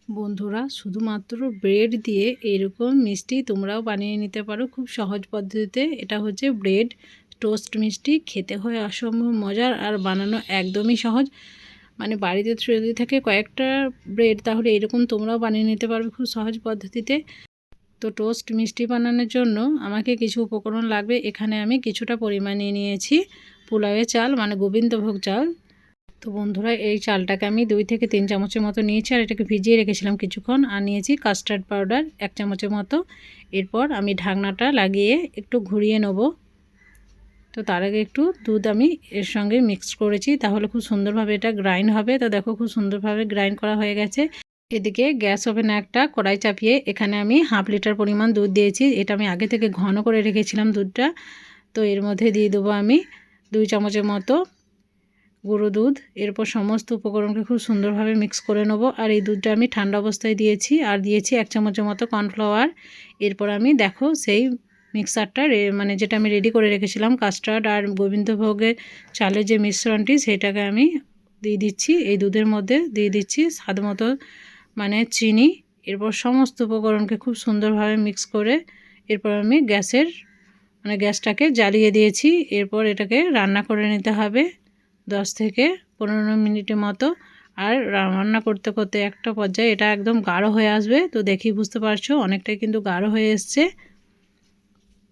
বন্ধুরা, শুধুমাত্র ব্রেড দিয়ে এরকম মিষ্টি তোমরাও বানিয়ে নিতে পারো খুব সহজ পদ্ধতিতে। এটা হচ্ছে ব্রেড টোস্ট মিষ্টি, খেতে হয় অসম্ভব মজার আর বানানো একদমই সহজ। মানে বাড়িতে যদি থাকে কয়েকটা ব্রেড, তাহলে এরকম তোমরাও বানিয়ে নিতে পারবে খুব সহজ পদ্ধতিতে। তো টোস্ট মিষ্টি বানানোর জন্য আমাকে কিছু উপকরণ লাগবে। এখানে আমি কিছুটা পরিমাণে নিয়েছি পোলাওয়ের চাল, মানে গোবিন্দভোগ চাল। তো বন্ধুরা, এই চালটাকে আমি 2 থেকে 3 চামচের মতো নিয়েছি, আর এটাকে ভিজিয়ে রেখেছিলাম কিছুক্ষণ। আর নিয়েছি কাস্টার্ড পাউডার 1 চামচের মতো। এরপর আমি ঢাকনাটা লাগিয়ে একটু ঘুরিয়ে নেব। তো তার আগে একটু দুধ আমি এর সঙ্গে মিক্স করেছি, তাহলে খুব সুন্দরভাবে এটা গ্রাইন্ড হবে। তো দেখো, খুব সুন্দরভাবে গ্রাইন্ড করা হয়ে গেছে। এদিকে গ্যাস ওভেনে একটা কড়াই চাপিয়ে এখানে আমি 1/2 লিটার পরিমাণ দুধ দিয়েছি। এটা আমি আগে থেকে ঘন করে রেখেছিলাম দুধটা। তো এর মধ্যে দিয়ে দেবো আমি 2 চামচের মতো গুঁড়ো দুধ। এরপর সমস্ত উপকরণকে খুব সুন্দরভাবে মিক্স করে নেব। আর এই দুধটা আমি ঠান্ডা অবস্থায় দিয়েছি। আর দিয়েছি 1 চামচের মতো কর্নফ্লাওয়ার। এরপর আমি দেখো সেই মিক্সারটা মানে যেটা আমি রেডি করে রেখেছিলাম কাস্টার্ড আর গোবিন্দভোগের চালের যে মিশ্রণটি, সেটাকে আমি দিয়ে দিচ্ছি। এই দুধের মধ্যে দিয়ে দিচ্ছি স্বাদ মতো মানে চিনি। এরপর সমস্ত উপকরণকে খুব সুন্দরভাবে মিক্স করে এরপর আমি গ্যাসটাকে জ্বালিয়ে দিয়েছি। এরপর এটাকে রান্না করে নিতে হবে 10 থেকে 15 মিনিটের মতো। আর রান্না করতে করতে একটা পর্যায়ে এটা একদম গাঢ় হয়ে আসবে। তো দেখি বুঝতে পারছো অনেকটাই কিন্তু গাঢ় হয়ে এসছে।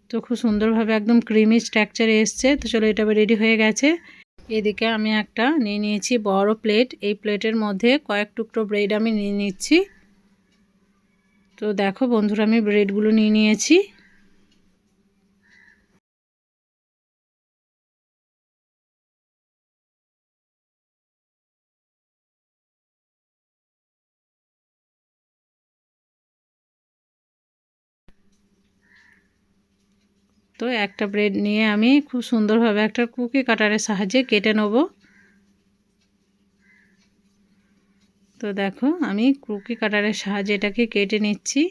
তো খুব সুন্দরভাবে একদম ক্রিমি স্ট্রাকচারে এসছে। তো চলো, এটা রেডি হয়ে গেছে। এদিকে আমি একটা নিয়ে নিয়েছি বড় প্লেট। এই প্লেটের মধ্যে কয়েক টুকরো ব্রেড আমি নিয়ে নিচ্ছি। তো দেখো বন্ধুরা, আমি ব্রেডগুলো নিয়ে নিয়েছি। তো একটা ব্রেড নিয়ে আমি খুব সুন্দরভাবে একটা কুকি কাটারের সাহায্যে কেটে নেব। তো দেখো, আমি কুকি কাটারের সাহায্যে এটাকে কেটে নিচ্ছি।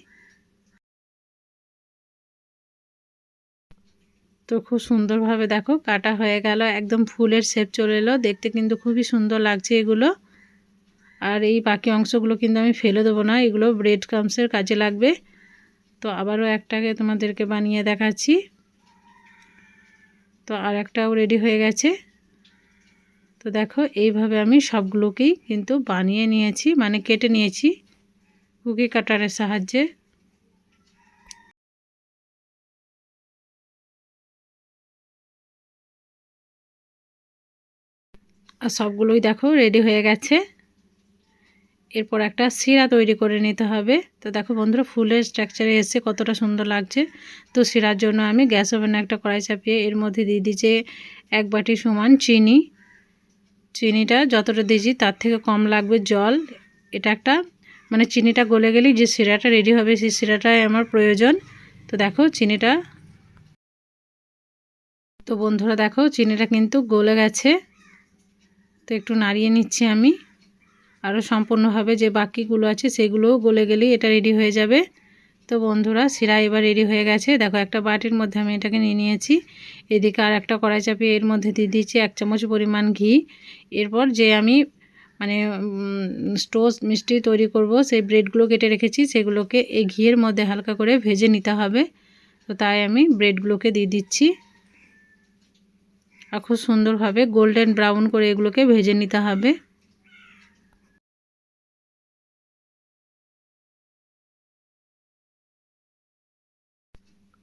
তো খুব সুন্দরভাবে দেখো কাটা হয়ে গেল, একদম ফুলের শেপ চলে এলো। দেখতে কিন্তু খুবই সুন্দর লাগছে এগুলো। আর এই বাকি অংশগুলো কিন্তু আমি ফেলে দেবো না, এগুলো ব্রেড ক্রামসের কাজে লাগবে। তো আবারও একটাকে তোমাদেরকে বানিয়ে দেখাচ্ছি। তো আর একটাও রেডি হয়ে গেছে। তো দেখো, এইভাবে আমি সবগুলোকেই কিন্তু বানিয়ে নিয়েছি, মানে কেটে নিয়েছি কুকি কাটারের সাহায্যে। আর সবগুলোই দেখো রেডি হয়ে গেছে। এরপর একটা শিরা তৈরি করে নিতে হবে। তো দেখো বন্ধুরা, ফুলের স্ট্রাকচারে এসে কতটা সুন্দর লাগছে। তো শিরার জন্য আমি গ্যাস ওভেনে একটা কড়াই চাপিয়ে এর মধ্যে দিয়ে দিয়েছি 1 বাটি সমান চিনি। চিনিটা যতটা দিয়েছি তার থেকে কম লাগবে জল। এটা একটা মানে চিনিটা গলে গেলেই যে শিরাটা রেডি হবে, সেই শিরাটাই আমার প্রয়োজন। তো দেখো চিনিটা, তো বন্ধুরা দেখো চিনিটা কিন্তু গলে গেছে। তো একটু নাড়িয়ে নিচ্ছি আমি। আরও সম্পূর্ণভাবে যে বাকিগুলো আছে সেগুলোও গলে গেলেই এটা রেডি হয়ে যাবে। তো বন্ধুরা, শিরা এবার রেডি হয়ে গেছে। দেখো একটা বাটির মধ্যে আমি এটাকে নিয়ে নিয়েছি। এদিকে আর একটা কড়াই চাপিয়ে এর মধ্যে দিয়ে দিচ্ছি 1 চামচ পরিমাণ ঘি। এরপর যে আমি মানে টোস্ট মিষ্টি তৈরি করব, সেই ব্রেডগুলো কেটে রেখেছি, সেগুলোকে এই ঘিয়ের মধ্যে হালকা করে ভেজে নিতে হবে। তো তাই আমি ব্রেডগুলোকে দিয়ে দিচ্ছি। আর খুব সুন্দরভাবে গোল্ডেন ব্রাউন করে এগুলোকে ভেজে নিতে হবে।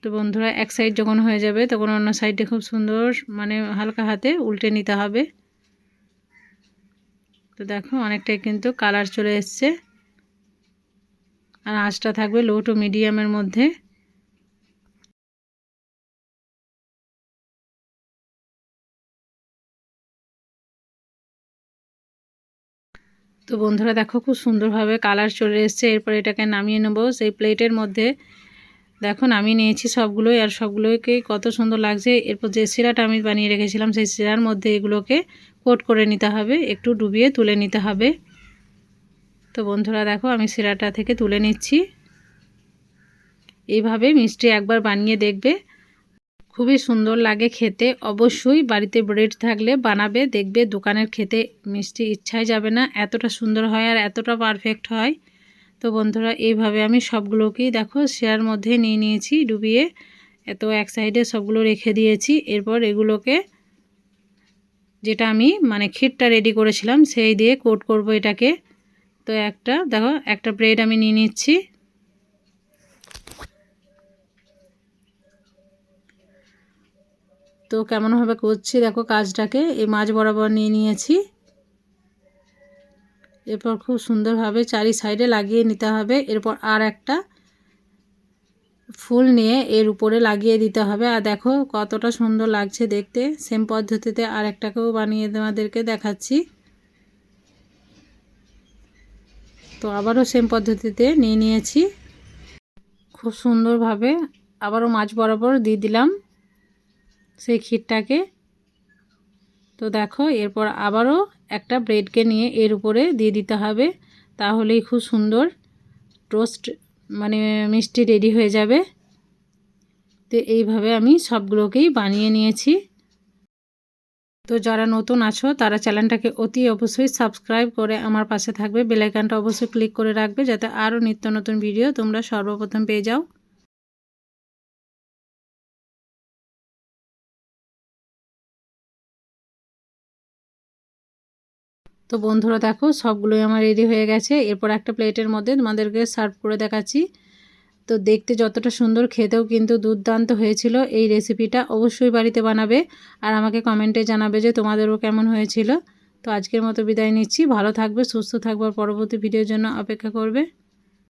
তো বন্ধুরা, এক সাইড যখন হয়ে যাবে তখন অন্য সাইডে খুব সুন্দর মানে হালকা হাতে উল্টে নিতে হবে। তো দেখো অনেকটাই কিন্তু কালার চলে এসছে। আর আঁচটা থাকবে লো টু মিডিয়ামের মধ্যে। তো বন্ধুরা দেখো, খুব সুন্দরভাবে কালার চলে এসছে। এরপর এটাকে নামিয়ে নেব সেই প্লেটের মধ্যে। দেখো নামিয়ে নিয়েছি সবগুলোই, আর সবগুলোকেই কত সুন্দর লাগছে। এরপর যে শিরাটা আমি বানিয়ে রেখেছিলাম, সেই শিরার মধ্যে এগুলোকে কোট করে নিতে হবে, একটু ডুবিয়ে তুলে নিতে হবে। তো বন্ধুরা দেখো, আমি শিরাটা থেকে তুলে নিচ্ছি। এইভাবে মিষ্টি একবার বানিয়ে দেখবে, খুবই সুন্দর লাগে খেতে। অবশ্যই বাড়িতে ব্রেড থাকলে বানাবে, দেখবে দোকানের খেতে মিষ্টি ইচ্ছাই যাবে না, এতটা সুন্দর হয় আর এতটা পারফেক্ট হয়। তো বন্ধুরা এইভাবে আমি সবগুলোকেই দেখো শেয়ার মধ্যে নিয়ে নিয়েছি ডুবিয়ে। তো এক সাইডে সবগুলো রেখে দিয়েছি। এরপর এগুলোকে যেটা আমি মানে ক্ষীরটা রেডি করেছিলাম সেই দিয়ে কোট করব এটাকে। তো দেখো একটা ব্রেড আমি নিয়ে নিচ্ছি। তো কেমনভাবে করছি দেখো কাজটাকে, এই মাঝ বরাবর নিয়ে নিয়েছি। এরপর খুব সুন্দরভাবে চারি সাইডে লাগিয়ে নিতে হবে। এরপর আর একটা ফুল নিয়ে এর উপরে লাগিয়ে দিতে হবে। আর দেখো কতটা সুন্দর লাগছে দেখতে। সেম পদ্ধতিতে আর একটাকেও বানিয়ে তোমাদেরকে দেখাচ্ছি। তো আবারও সেম পদ্ধতিতে নিয়ে নিয়েছি। খুব সুন্দরভাবে আবারও মাঝ বরাবর দিয়ে দিলাম সেই ক্ষীরটাকে। তো দেখো এরপর আবারও একটা ব্রেডকে নিয়ে এর উপরে দিয়ে দিতে হবে। তাহলেই খুব সুন্দর টোস্ট মানে মিষ্টি রেডি হয়ে যাবে। তো এইভাবে আমি সবগুলোকেই বানিয়ে নিয়েছি। তো যারা নতুন আছো তারা চ্যানেলটাকে অতি অবশ্যই সাবস্ক্রাইব করে আমার পাশে থাকবে। বেল আইকনটা অবশ্যই ক্লিক করে রাখবে যাতে আরও নিত্য নতুন ভিডিও তোমরা সর্বপ্রথম পেয়ে যাও। তো বন্ধুরা দেখো সবগুলোই আমার রেডি হয়ে গেছে। এরপর একটা প্লেটের মধ্যে তোমাদেরকে সার্ভ করে দেখাচ্ছি। তো দেখতে যতটা সুন্দর খেতেও কিন্তু দুর্দান্ত হয়েছিল। এই রেসিপিটা অবশ্যই বাড়িতে বানাবে আর আমাকে কমেন্টে জানাবে যে তোমাদেরও কেমন হয়েছিল। তো আজকের মতো বিদায় নিচ্ছি। ভালো থাকবে, সুস্থ থাকবে, পরবর্তী ভিডিওর জন্য অপেক্ষা করবে।